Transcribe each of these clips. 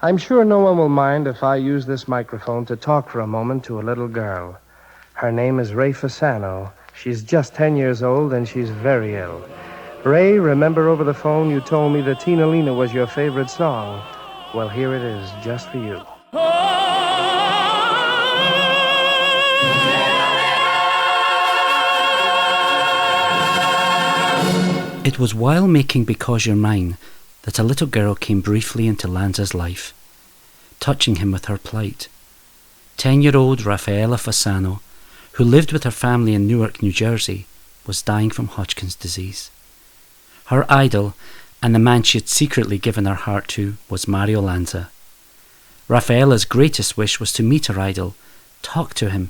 I'm sure no one will mind if I use this microphone to talk for a moment to a little girl. Her name is Ray Fasano. She's just 10 years old and she's very ill. Ray, remember over the phone you told me that Tina Lena was your favorite song? Well, here it is, just for you. It was while making Because You're Mine that a little girl came briefly into Lanza's life, touching him with her plight. 10-year-old Raphaela Fasano, who lived with her family in Newark, New Jersey, was dying from Hodgkin's disease. Her idol, and the man she had secretly given her heart to, was Mario Lanza. Raphaela's greatest wish was to meet her idol, talk to him,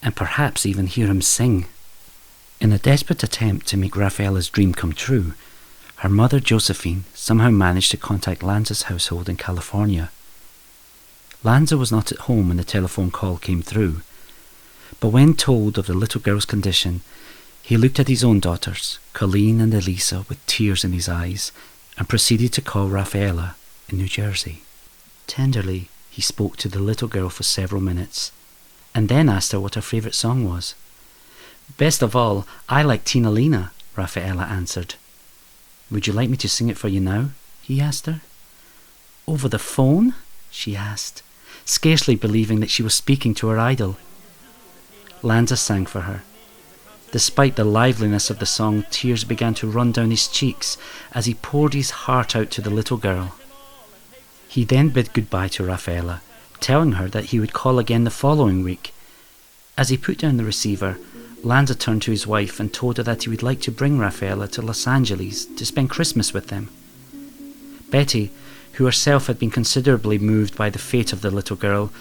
and perhaps even hear him sing. In a desperate attempt to make Raphaela's dream come true, her mother Josephine somehow managed to contact Lanza's household in California. Lanza was not at home when the telephone call came through, but when told of the little girl's condition, he looked at his own daughters, Colleen and Elisa, with tears in his eyes, and proceeded to call Raphaela in New Jersey. Tenderly, he spoke to the little girl for several minutes, and then asked her what her favourite song was. "Best of all, I like Tina Lena," Raphaela answered. "Would you like me to sing it for you now?" he asked her. "Over the phone?" she asked, scarcely believing that she was speaking to her idol. Lanza sang for her. Despite the liveliness of the song, tears began to run down his cheeks as he poured his heart out to the little girl. He then bid goodbye to Raphaela, telling her that he would call again the following week. As he put down the receiver, Lanza turned to his wife and told her that he would like to bring Raphaela to Los Angeles to spend Christmas with them. Betty, who herself had been considerably moved by the fate of the little girl,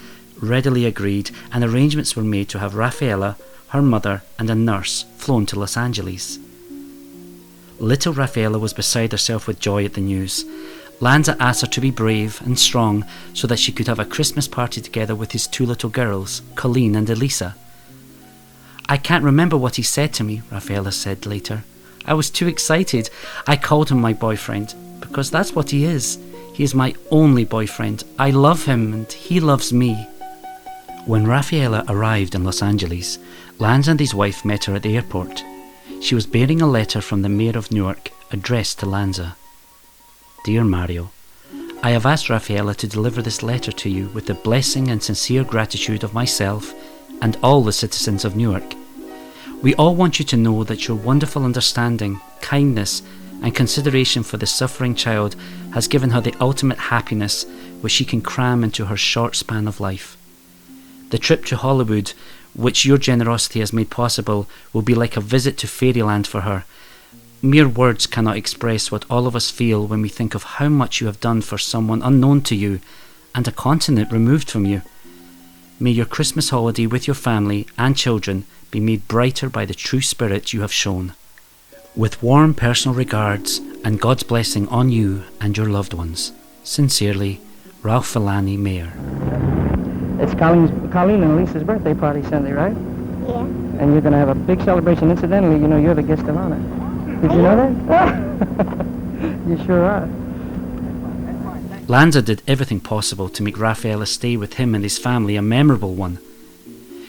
readily agreed, and arrangements were made to have Raphaela, her mother, and a nurse flown to Los Angeles. Little Raphaela was beside herself with joy at the news. Lanza asked her to be brave and strong so that she could have a Christmas party together with his two little girls, Colleen and Elisa. "I can't remember what he said to me," Raphaela said later. "I was too excited. I called him my boyfriend, because that's what he is. He is my only boyfriend. I love him and he loves me." When Raphaela arrived in Los Angeles, Lanza and his wife met her at the airport. She was bearing a letter from the mayor of Newark addressed to Lanza. "Dear Mario, I have asked Raphaela to deliver this letter to you with the blessing and sincere gratitude of myself and all the citizens of Newark. We all want you to know that your wonderful understanding, kindness, and consideration for the suffering child has given her the ultimate happiness which she can cram into her short span of life. The trip to Hollywood, which your generosity has made possible, will be like a visit to fairyland for her. Mere words cannot express what all of us feel when we think of how much you have done for someone unknown to you and a continent removed from you. May your Christmas holiday with your family and children be made brighter by the true spirit you have shown. With warm personal regards and God's blessing on you and your loved ones. Sincerely, Ralph Filani, Mayor." It's Colleen and Lisa's birthday party Sunday, right? Yeah. And you're going to have a big celebration. Incidentally, you know, you're the guest of honor. Did you know that? You sure are. Lanza did everything possible to make Raphaela's stay with him and his family a memorable one.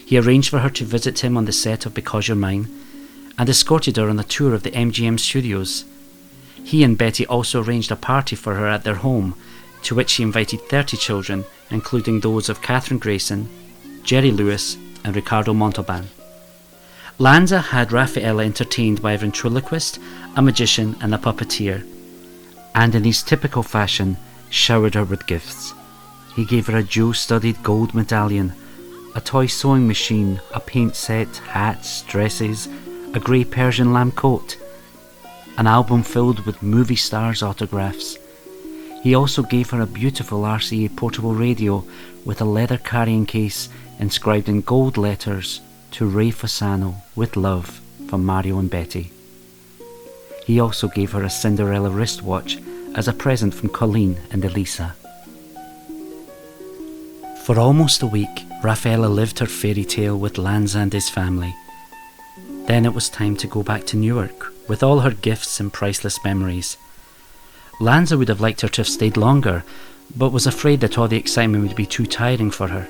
He arranged for her to visit him on the set of Because You're Mine and escorted her on a tour of the MGM studios. He and Betty also arranged a party for her at their home, to which he invited 30 children, including those of Catherine Grayson, Jerry Lewis, and Ricardo Montalban. Lanza had Raphaela entertained by a ventriloquist, a magician, and a puppeteer, and in his typical fashion, showered her with gifts. He gave her a jewel-studded gold medallion, a toy sewing machine, a paint set, hats, dresses, a grey Persian lamb coat, an album filled with movie stars' autographs. He also gave her a beautiful RCA portable radio with a leather carrying case inscribed in gold letters, "To Ray Fasano, with love, from Mario and Betty." He also gave her a Cinderella wristwatch as a present from Colleen and Elisa. For almost a week, Raphaela lived her fairy tale with Lanza and his family. Then it was time to go back to Newark with all her gifts and priceless memories. Lanza would have liked her to have stayed longer, but was afraid that all the excitement would be too tiring for her.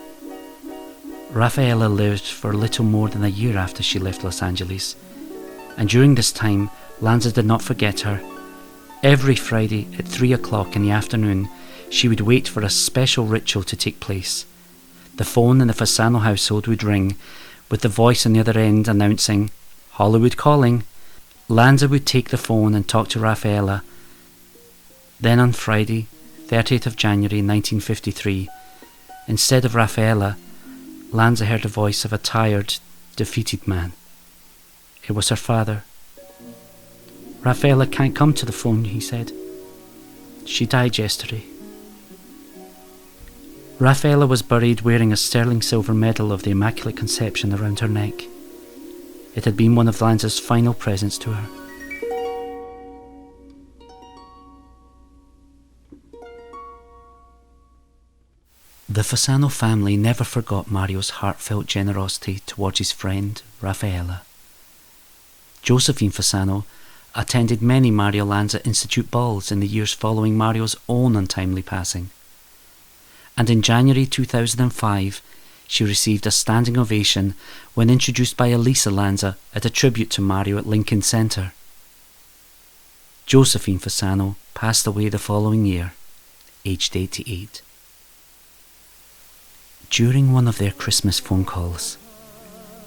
Raphaela lived for little more than a year after she left Los Angeles, and during this time, Lanza did not forget her. Every Friday at 3 o'clock in the afternoon, she would wait for a special ritual to take place. The phone in the Fasano household would ring, with the voice on the other end announcing, "Hollywood calling." Lanza would take the phone and talk to Raphaela. Then on Friday, 30th of January 1953, instead of Raphaela, Lanza heard the voice of a tired, defeated man. It was her father. "Raphaela can't come to the phone," he said. "She died yesterday." Raphaela was buried wearing a sterling silver medal of the Immaculate Conception around her neck. It had been one of Lanza's final presents to her. The Fasano family never forgot Mario's heartfelt generosity towards his friend, Raphaela. Josephine Fasano attended many Mario Lanza Institute balls in the years following Mario's own untimely passing. And in January 2005, she received a standing ovation when introduced by Elisa Lanza at a tribute to Mario at Lincoln Center. Josephine Fasano passed away the following year, aged 88. During one of their Christmas phone calls,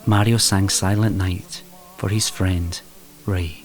Mario sang Silent Night for his friend, Ray.